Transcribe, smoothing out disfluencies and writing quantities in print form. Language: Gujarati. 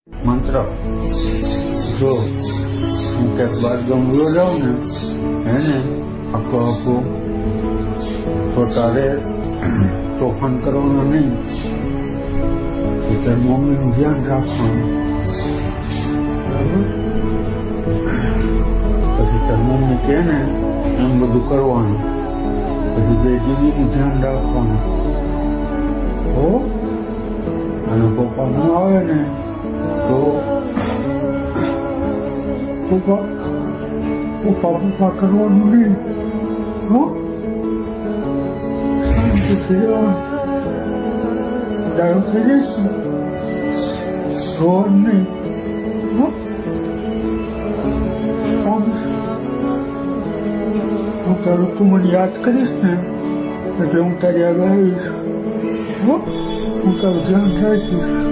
મંત્ર જો હું ક્યાંક બાર ગમલો જાઉં ને હે ને આખો તો તારે તોફાન કરવાનું નહીં, એ તારી મમ્મીનું ધ્યાન રાખવાનું, બરાબર? પછી તારી મમ્મી કહે ને એમ બધું કરવાનું, પછી બે દીદીનું ધ્યાન રાખવાનું હો. અને પપ્પા ન આવે ને તો પપ્પા કરવાનું નહીં હો. શાંતિથી રહેવાનું, ડાયો થઈ જઈશ રોવાનું નહીં હો. હું તારું તું મને યાદ કરીશ ને એટલે હું તારી આગળ આવીશ હો. હું તારું ધ્યાન રાખીશ.